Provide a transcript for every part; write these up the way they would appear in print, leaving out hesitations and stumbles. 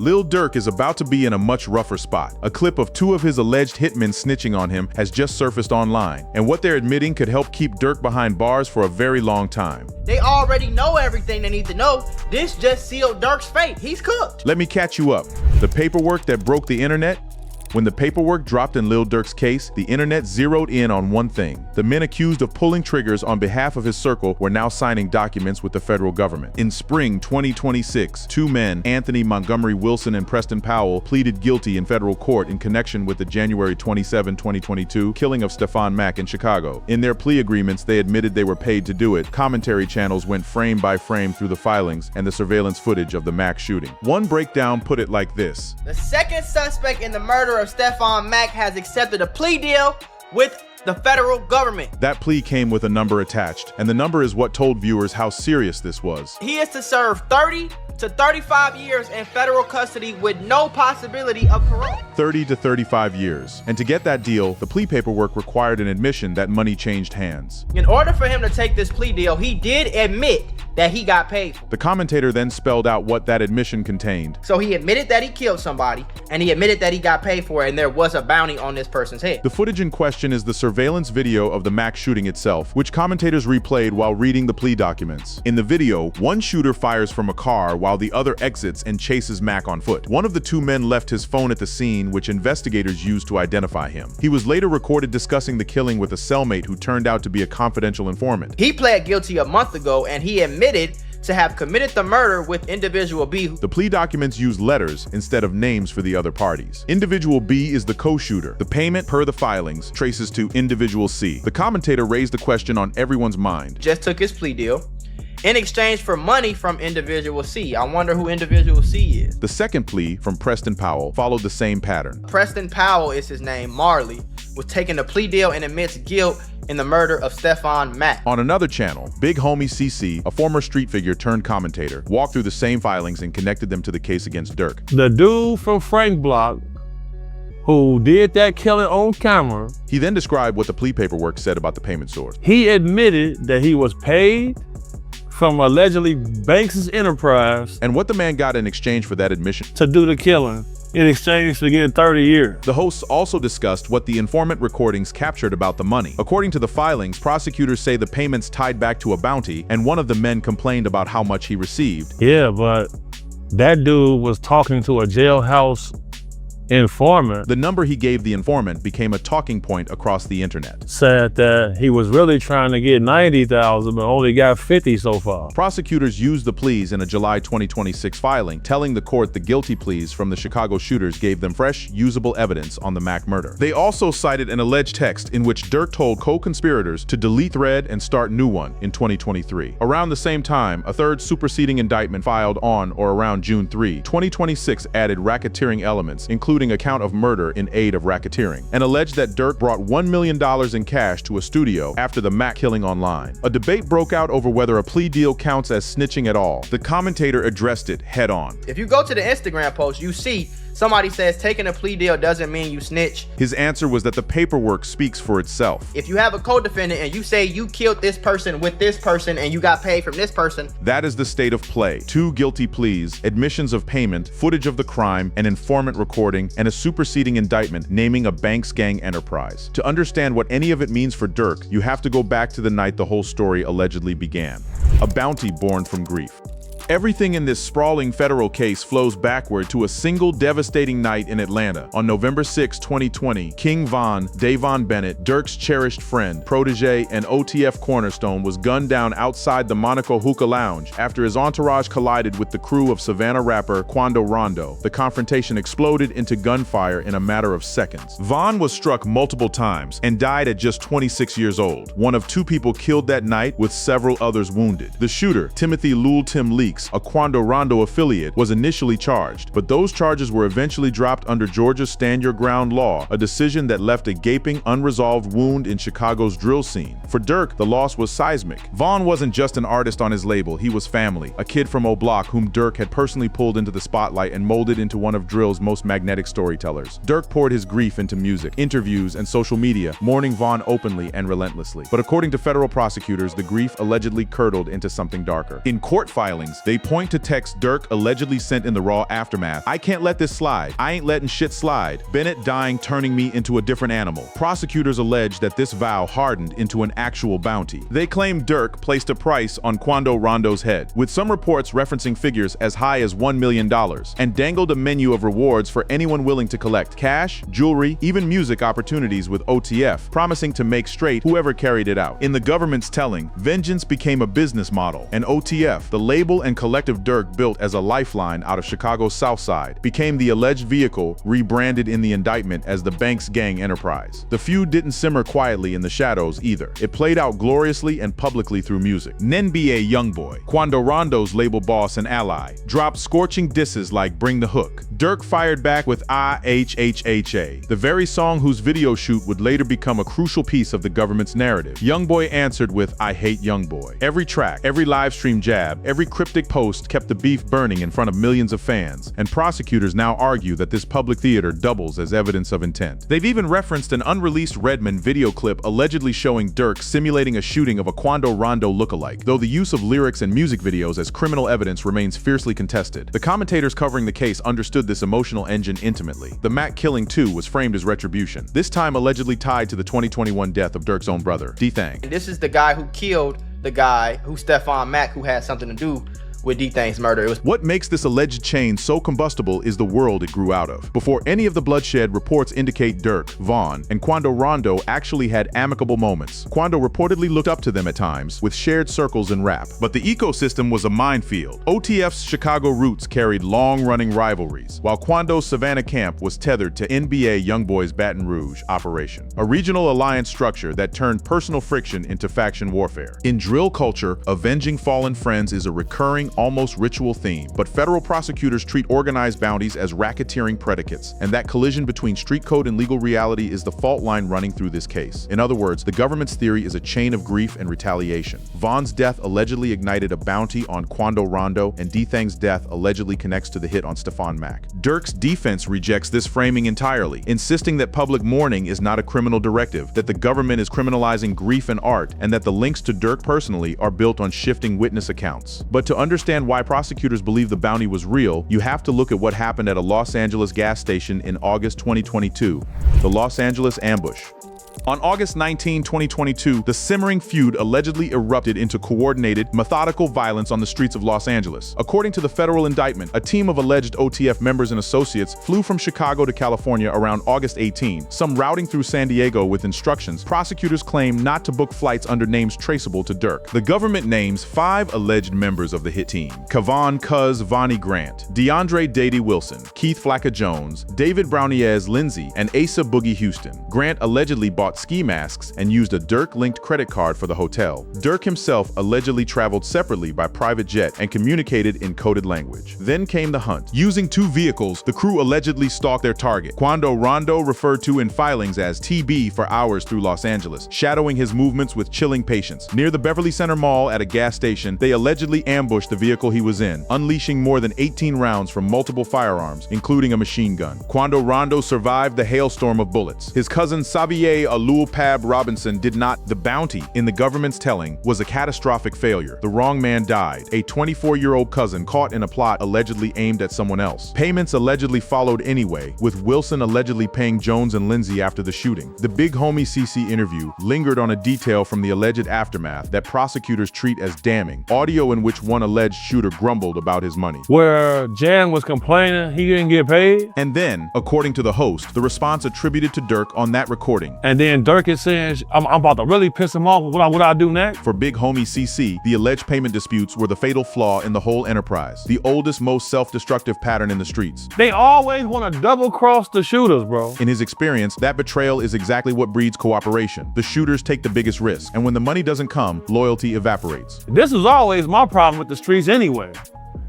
Lil Durk is about to be in a much rougher spot. A clip of 2 of his alleged hitmen snitching on him has just surfaced online, and what they're admitting could help keep Durk behind bars for a very long time. They already know everything they need to know. This just sealed Durk's fate. He's cooked. Let me catch you up. The paperwork that broke the internet? When the paperwork dropped in Lil Durk's case, the internet zeroed in on one thing. The men accused of pulling triggers on behalf of his circle were now signing documents with the federal government. In spring 2026, 2 men, Anthony Montgomery Wilson and Preston Powell, pleaded guilty in federal court in connection with the January 27, 2022 killing of Stephon Mack in Chicago. In their plea agreements, they admitted they were paid to do it. Commentary channels went frame by frame through the filings and the surveillance footage of the Mack shooting. One breakdown put it like this. The second suspect in the murder of Stephon Mack has accepted a plea deal with the federal government. That plea came with a number attached, and the number is what told viewers how serious this was. He is to serve 30 to 35 years in federal custody with no possibility of parole. 30 to 35 years. And to get that deal, the plea paperwork required an admission that money changed hands. In order for him to take this plea deal, he did admit that he got paid for. The commentator then spelled out what that admission contained. So he admitted that he killed somebody, and he admitted that he got paid for it, and there was a bounty on this person's head. The footage in question is the surveillance video of the Mack shooting itself, which commentators replayed while reading the plea documents. In the video, one shooter fires from a car while the other exits and chases Mack on foot. One of the 2 men left his phone at the scene, which investigators used to identify him. He was later recorded discussing the killing with a cellmate who turned out to be a confidential informant. He pled guilty a month ago, and he admitted to have committed the murder with individual B. The plea documents use letters instead of names for the other parties. Individual B is the co-shooter. The payment, per the filings, traces to individual C. The commentator raised the question on everyone's mind. Just took his plea deal in exchange for money from individual C. I wonder who individual C is. The second plea, from Preston Powell, followed the same pattern. Preston Powell is his name. Marley was taking a plea deal and admits guilt in the murder of Stephon Mack. On another channel, Big Homie CC, a former street figure turned commentator, walked through the same filings and connected them to the case against Durk. The dude from Frank Block who did that killing on camera. He then described what the plea paperwork said about the payment source. He admitted that he was paid from allegedly Banks' enterprise and what the man got in exchange for that admission to do the killing, in exchange for getting 30 years. The hosts also discussed what the informant recordings captured about the money. According to the filings, prosecutors say the payments tied back to a bounty, and one of the men complained about how much he received. Yeah, but that dude was talking to a jailhouse informant. The number he gave the informant became a talking point across the internet. Said that he was really trying to get 90,000, but only got 50 so far. Prosecutors used the pleas in a July 2026 filing, telling the court the guilty pleas from the Chicago shooters gave them fresh, usable evidence on the Mack murder. They also cited an alleged text in which Durk told co-conspirators to delete thread and start new one in 2023. Around the same time, a third superseding indictment filed on or around June 3, 2026 added racketeering elements, including a count of murder in aid of racketeering, and alleged that Durk brought $1 million in cash to a studio after the Mack killing online. A debate broke out over whether a plea deal counts as snitching at all. The commentator addressed it head on. If you go to the Instagram post, you see somebody says taking a plea deal doesn't mean you snitch. His answer was that the paperwork speaks for itself. If you have a co-defendant and you say you killed this person with this person and you got paid from this person. That is the state of play. 2 guilty pleas, admissions of payment, footage of the crime, an informant recording, and a superseding indictment naming a Banks gang enterprise. To understand what any of it means for Durk, you have to go back to the night the whole story allegedly began. A bounty born from grief. Everything in this sprawling federal case flows backward to a single devastating night in Atlanta. On November 6, 2020, King Von, Davon Bennett, Durk's cherished friend, protege, and OTF cornerstone was gunned down outside the Monaco Hookah Lounge after his entourage collided with the crew of Savannah rapper Quando Rondo. The confrontation exploded into gunfire in a matter of seconds. Von was struck multiple times and died at just 26 years old. One of 2 people killed that night, with several others wounded. The shooter, Timothy Lul Tim Leak, a Quando Rondo affiliate, was initially charged, but those charges were eventually dropped under Georgia's Stand Your Ground law, a decision that left a gaping, unresolved wound in Chicago's drill scene. For Durk, the loss was seismic. Von wasn't just an artist on his label, he was family, a kid from O-Block whom Durk had personally pulled into the spotlight and molded into one of drill's most magnetic storytellers. Durk poured his grief into music, interviews, and social media, mourning Von openly and relentlessly. But according to federal prosecutors, the grief allegedly curdled into something darker. In court filings, They point to texts Durk allegedly sent in the raw aftermath. "I can't let this slide. I ain't letting shit slide. Bennett dying turning me into a different animal." Prosecutors allege that this vow hardened into an actual bounty. They claim Durk placed a price on Quando Rondo's head, with some reports referencing figures as high as $1 million, and dangled a menu of rewards for anyone willing to collect cash, jewelry, even music opportunities with OTF, promising to make straight whoever carried it out. In the government's telling, vengeance became a business model, and OTF, the label and collective Durk built as a lifeline out of Chicago's South Side, became the alleged vehicle rebranded in the indictment as the Banks Gang enterprise. The feud didn't simmer quietly in the shadows either. It played out gloriously and publicly through music. NBA Youngboy, Quando Rondo's label boss and ally, dropped scorching disses like Bring the Hook. Durk fired back with IHHHA, the very song whose video shoot would later become a crucial piece of the government's narrative. Youngboy answered with I Hate Youngboy. Every track, every live stream jab, every cryptic post kept the beef burning in front of millions of fans, and prosecutors now argue that this public theater doubles as evidence of intent. They've even referenced an unreleased Redmond video clip allegedly showing Durk simulating a shooting of a Quando Rondo lookalike, though the use of lyrics and music videos as criminal evidence remains fiercely contested. The commentators covering the case understood this emotional engine intimately. The Mac killing too was framed as retribution, this time allegedly tied to the 2021 death of Durk's own brother, D-Thang. This is the guy who killed the guy who Stephon Mack, who had something to do with D-Thang's murder. What makes this alleged chain so combustible is the world it grew out of. Before any of the bloodshed, reports indicate Durk, Vaughn, and Quando Rondo actually had amicable moments. Quando reportedly looked up to them at times, with shared circles in rap. But the ecosystem was a minefield. OTF's Chicago roots carried long-running rivalries, while Quando's Savannah camp was tethered to NBA Youngboy's Baton Rouge operation, a regional alliance structure that turned personal friction into faction warfare. In drill culture, avenging fallen friends is a recurring, almost ritual theme, but federal prosecutors treat organized bounties as racketeering predicates, and that collision between street code and legal reality is the fault line running through this case. In other words, the government's theory is a chain of grief and retaliation. Vaughn's death allegedly ignited a bounty on Quando Rondo, and D-Thang's death allegedly connects to the hit on Stephon Mack. Durk's defense rejects this framing entirely, insisting that public mourning is not a criminal directive, that the government is criminalizing grief and art, and that the links to Durk personally are built on shifting witness accounts. But to understand why prosecutors believe the bounty was real, you have to look at what happened at a Los Angeles gas station in August 2022, the Los Angeles ambush. On August 19, 2022, the simmering feud allegedly erupted into coordinated, methodical violence on the streets of Los Angeles. According to the federal indictment, a team of alleged OTF members and associates flew from Chicago to California around August 18, some routing through San Diego with instructions. Prosecutors claim not to book flights under names traceable to Durk. The government names 5 alleged members of the hit team: Kavon Cuz Vonnie Grant, DeAndre Dady Wilson, Keith Flacca Jones, David Browniez Lindsay, and Asa Boogie Houston. Grant allegedly bought ski masks and used a Durk-linked credit card for the hotel. Durk himself allegedly traveled separately by private jet and communicated in coded language. Then came the hunt. Using 2 vehicles, the crew allegedly stalked their target, Quando Rondo, referred to in filings as TB, for hours through Los Angeles, shadowing his movements with chilling patience. Near the Beverly Center Mall at a gas station, they allegedly ambushed the vehicle he was in, unleashing more than 18 rounds from multiple firearms, including a machine gun. Quando Rondo survived the hailstorm of bullets. His cousin Xavier Alul Pab Robinson did not. The bounty, in the government's telling, was a catastrophic failure. The wrong man died. A 24-year-old cousin caught in a plot allegedly aimed at someone else. Payments allegedly followed anyway, with Wilson allegedly paying Jones and Lindsay after the shooting. The Big Homie CC interview lingered on a detail from the alleged aftermath that prosecutors treat as damning, audio in which one alleged shooter grumbled about his money. Where Jan was complaining he didn't get paid. And then, according to the host, the response attributed to Durk on that recording. And then Durk is saying, I'm about to really piss him off. What I do next? For Big Homie CC, the alleged payment disputes were the fatal flaw in the whole enterprise, the oldest, most self-destructive pattern in the streets. They always want to double-cross the shooters, bro. In his experience, that betrayal is exactly what breeds cooperation. The shooters take the biggest risk, and when the money doesn't come, loyalty evaporates. This is always my problem with the streets anyway.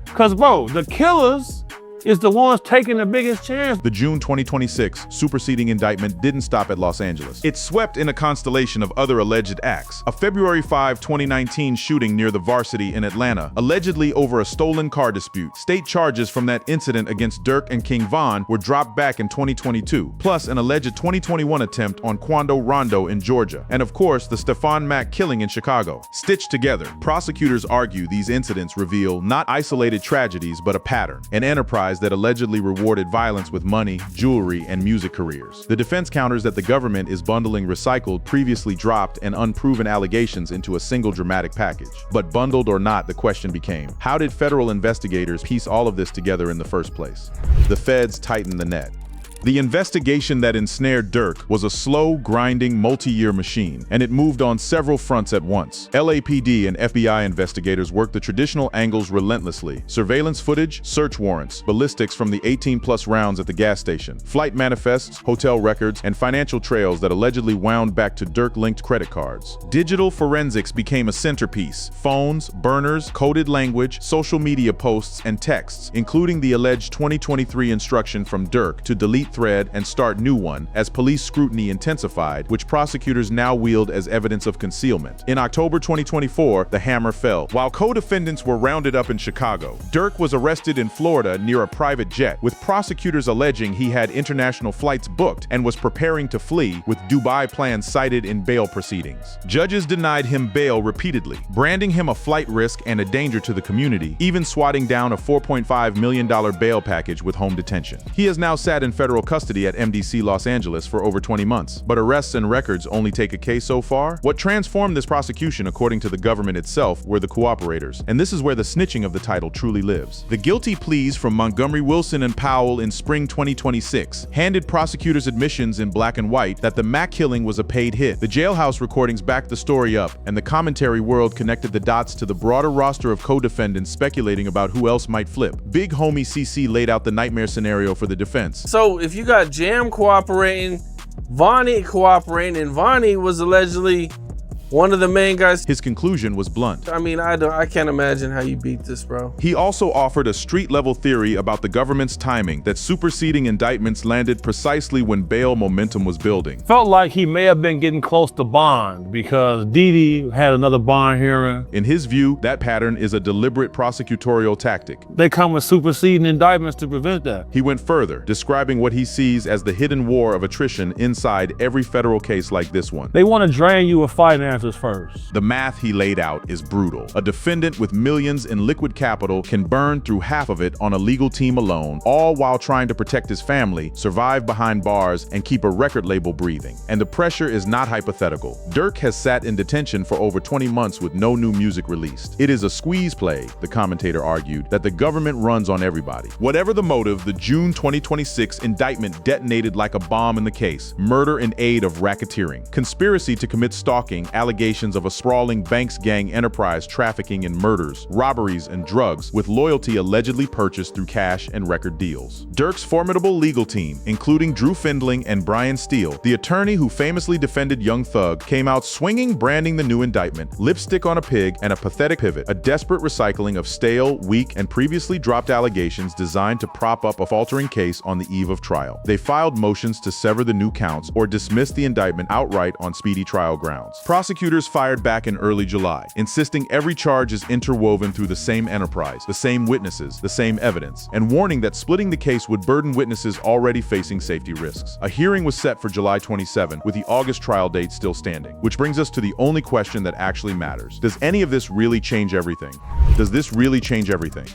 Cause bro, the killers is the ones taking the biggest chance. The June 2026 superseding indictment didn't stop at Los Angeles. It swept in a constellation of other alleged acts. A February 5, 2019 shooting near the Varsity in Atlanta, allegedly over a stolen car dispute. State charges from that incident against Durk and King Von were dropped back in 2022, plus an alleged 2021 attempt on Quando Rondo in Georgia, and of course the Stephon Mack killing in Chicago. Stitched together, prosecutors argue these incidents reveal not isolated tragedies but a pattern, an enterprise that allegedly rewarded violence with money, jewelry, and music careers. The defense counters that the government is bundling recycled, previously dropped, and unproven allegations into a single dramatic package. But bundled or not, the question became, how did federal investigators piece all of this together in the first place? The feds tightened the net. The investigation that ensnared Durk was a slow, grinding, multi-year machine, and it moved on several fronts at once. LAPD and FBI investigators worked the traditional angles relentlessly: surveillance footage, search warrants, ballistics from the 18-plus rounds at the gas station, flight manifests, hotel records, and financial trails that allegedly wound back to Durk-linked credit cards. Digital forensics became a centerpiece: phones, burners, coded language, social media posts, and texts, including the alleged 2023 instruction from Durk to delete thread and start new one, as police scrutiny intensified, which prosecutors now wield as evidence of concealment. In October 2024, the hammer fell. While co-defendants were rounded up in Chicago, Durk was arrested in Florida near a private jet, with prosecutors alleging he had international flights booked and was preparing to flee, with Dubai plans cited in bail proceedings. Judges denied him bail repeatedly, branding him a flight risk and a danger to the community, even swatting down a $4.5 million bail package with home detention. He has now sat in federal custody at MDC Los Angeles for over 20 months, but arrests and records only take a case so far. What transformed this prosecution, according to the government itself, were the cooperators, and this is where the snitching of the title truly lives. The guilty pleas from Montgomery, Wilson, and Powell in spring 2026 handed prosecutors admissions in black and white that the Mack killing was a paid hit. The jailhouse recordings backed the story up, and the commentary world connected the dots to the broader roster of co-defendants speculating about who else might flip. Big homie CC laid out the nightmare scenario for the defense. So if you got Jam cooperating, Vonnie cooperating, and Vonnie was allegedly one of the main guys. His conclusion was blunt. I mean, I can't imagine how you beat this, bro. He also offered a street-level theory about the government's timing, that superseding indictments landed precisely when bail momentum was building. Felt like he may have been getting close to bond because Didi had another bond hearing. In his view, that pattern is a deliberate prosecutorial tactic. They come with superseding indictments to prevent that. He went further, describing what he sees as the hidden war of attrition inside every federal case like this one. They want to drain you of finances first. The math he laid out is brutal. A defendant with millions in liquid capital can burn through half of it on a legal team alone, all while trying to protect his family, survive behind bars, and keep a record label breathing. And the pressure is not hypothetical. Durk has sat in detention for over 20 months with no new music released. It is a squeeze play, the commentator argued, that the government runs on everybody. Whatever the motive, the June 2026 indictment detonated like a bomb in the case: murder in aid of racketeering, conspiracy to commit stalking, allegations of a sprawling banks gang enterprise trafficking in murders, robberies, and drugs, with loyalty allegedly purchased through cash and record deals. Durk's formidable legal team, including Drew Findling and Brian Steele, the attorney who famously defended Young Thug, came out swinging, branding the new indictment: lipstick on a pig and a pathetic pivot, a desperate recycling of stale, weak, and previously dropped allegations designed to prop up a faltering case on the eve of trial. They filed motions to sever the new counts or dismiss the indictment outright on speedy trial grounds. Prosecutors fired back in early July, insisting every charge is interwoven through the same enterprise, the same witnesses, the same evidence, and warning that splitting the case would burden witnesses already facing safety risks. A hearing was set for July 27, with the August trial date still standing. Which brings us to the only question that actually matters. Does any of this really change everything? Does this really change everything?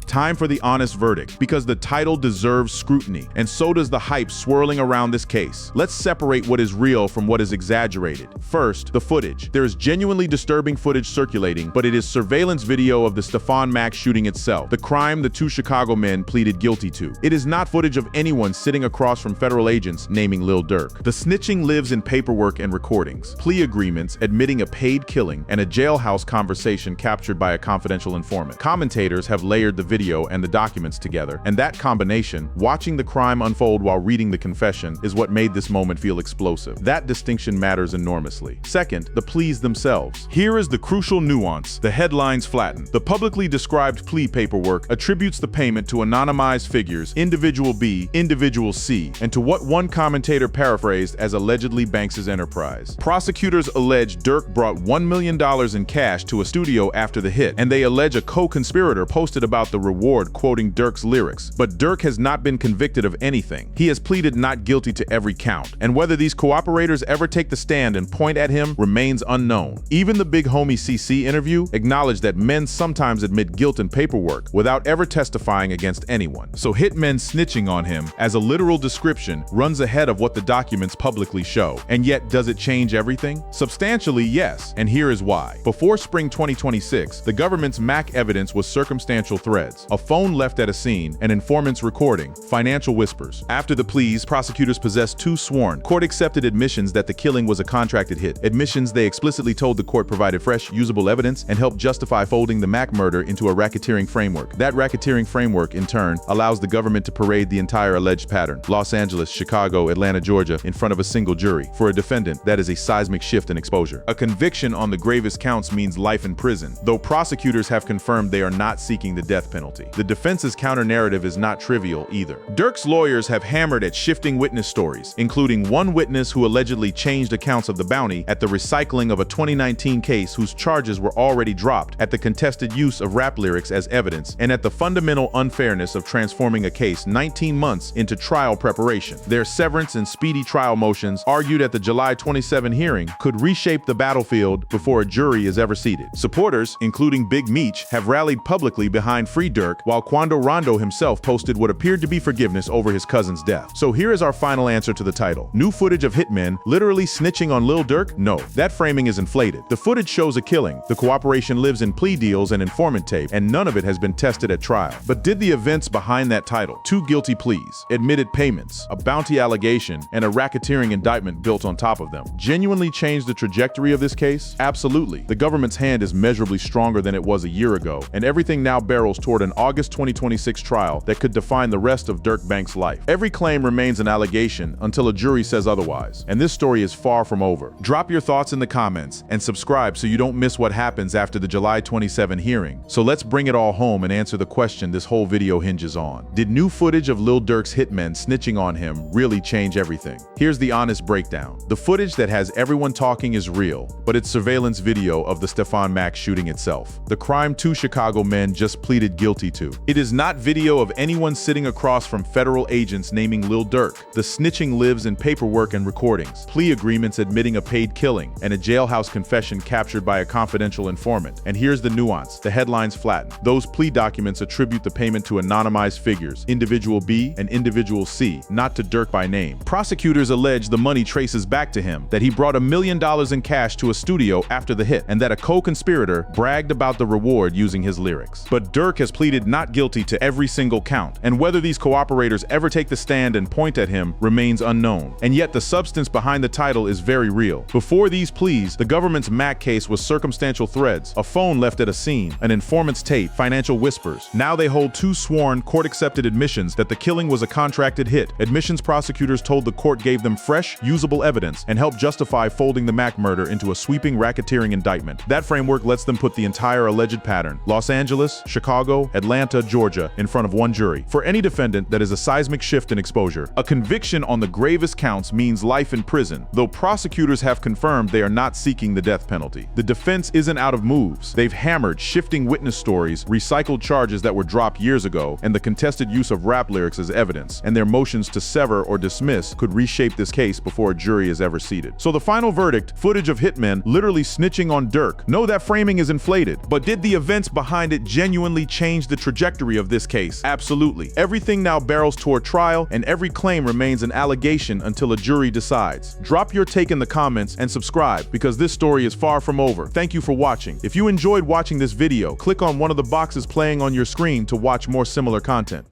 Time for the honest verdict, because the title deserves scrutiny, and so does the hype swirling around this case. Let's separate what is real from what is exaggerated. First, the footage. There is genuinely disturbing footage circulating, but it is surveillance video of the Stephon Mack shooting itself, the crime the two Chicago men pleaded guilty to. It is not footage of anyone sitting across from federal agents naming Lil Durk. The snitching lives in paperwork and recordings, plea agreements admitting a paid killing, and a jailhouse conversation captured by a confidential informant. Commentators have layered the video video and the documents together, and that combination, watching the crime unfold while reading the confession, is what made this moment feel explosive. That distinction matters enormously. Second, the pleas themselves. Here is the crucial nuance. The headlines flatten. The publicly described plea paperwork attributes the payment to anonymized figures, individual B, individual C, and to what one commentator paraphrased as allegedly Banks' enterprise. Prosecutors allege Durk brought $1 million in cash to a studio after the hit, and they allege a co-conspirator posted about the reward quoting Durk's lyrics. But Durk has not been convicted of anything. He has pleaded not guilty to every count, and whether these cooperators ever take the stand and point at him remains unknown. Even the big homie CC interview acknowledged that men sometimes admit guilt in paperwork without ever testifying against anyone. So Hitmen snitching on him, as a literal description, runs ahead of what the documents publicly show. And yet, does it change everything? Substantially, yes, and here is why. Before spring 2026, the government's MAC evidence was circumstantial threads, a phone left at a scene, an informant's recording, financial whispers. After the pleas, prosecutors possessed two sworn, court-accepted admissions that the killing was a contracted hit. Admissions they explicitly told the court provided fresh, usable evidence and helped justify folding the Mac murder into a racketeering framework. That racketeering framework, in turn, allows the government to parade the entire alleged pattern, Los Angeles, Chicago, Atlanta, Georgia, in front of a single jury. For a defendant, that is a seismic shift in exposure. A conviction on the gravest counts means life in prison, though prosecutors have confirmed they are not seeking the death penalty. The defense's counter-narrative is not trivial either. Durk's lawyers have hammered at shifting witness stories, including one witness who allegedly changed accounts of the bounty at the recycling of a 2019 case whose charges were already dropped, at the contested use of rap lyrics as evidence, and at the fundamental unfairness of transforming a case 19 months into trial preparation. Their severance and speedy trial motions, argued at the July 27 hearing, could reshape the battlefield before a jury is ever seated. Supporters, including Big Meech, have rallied publicly behind Free Durk, while Quando Rondo himself posted what appeared to be forgiveness over his cousin's death. So here is our final answer to the title. New footage of hitmen literally snitching on Lil Durk? No, that framing is inflated. The footage shows a killing. The cooperation lives in plea deals and informant tape, and none of it has been tested at trial. But did the events behind that title, two guilty pleas, admitted payments, a bounty allegation, and a racketeering indictment built on top of them, genuinely change the trajectory of this case? Absolutely. The government's hand is measurably stronger than it was a year ago, and everything now barrels toward an August 2026 trial that could define the rest of Durk Banks' life. Every claim remains an allegation until a jury says otherwise, and this story is far from over. Drop your thoughts in the comments and subscribe so you don't miss what happens after the July 27 hearing. So let's bring it all home and answer the question this whole video hinges on. Did new footage of Lil Durk's hitmen snitching on him really change everything? Here's the honest breakdown. The footage that has everyone talking is real, but it's surveillance video of the Stephon Mack shooting itself. The crime two Chicago men just pleaded guilty to. It is not video of anyone sitting across from federal agents naming Lil Durk. The snitching lives in paperwork and recordings, plea agreements admitting a paid killing, and a jailhouse confession captured by a confidential informant. And here's the nuance. The headlines flatten. Those plea documents attribute the payment to anonymized figures, individual B and individual C, not to Durk by name. Prosecutors allege the money traces back to him, that he brought $1 million in cash to a studio after the hit, and that a co-conspirator bragged about the reward using his lyrics. But Durk has pleaded not guilty to every single count, and whether these cooperators ever take the stand and point at him remains unknown. And yet the substance behind the title is very real. Before these pleas, the government's Mac case was circumstantial threads, a phone left at a scene, an informant's tape, financial whispers. Now they hold two sworn, court-accepted admissions that the killing was a contracted hit. Admissions prosecutors told the court gave them fresh, usable evidence and helped justify folding the Mac murder into a sweeping racketeering indictment. That framework lets them put the entire alleged pattern, Los Angeles, Chicago, Atlanta, Georgia, in front of one jury. For any defendant, that is a seismic shift in exposure. A conviction on the gravest counts means life in prison, though prosecutors have confirmed they are not seeking the death penalty. The defense isn't out of moves. They've hammered shifting witness stories, recycled charges that were dropped years ago, and the contested use of rap lyrics as evidence, and their motions to sever or dismiss could reshape this case before a jury is ever seated. So the final verdict, footage of hitmen literally snitching on Durk. No, that framing is inflated, but did the events behind it genuinely change the trajectory of this case? Absolutely. Everything now barrels toward trial, and every claim remains an allegation until a jury decides. Drop your take in the comments and subscribe, because this story is far from over. Thank you for watching. If you enjoyed watching this video, click on one of the boxes playing on your screen to watch more similar content.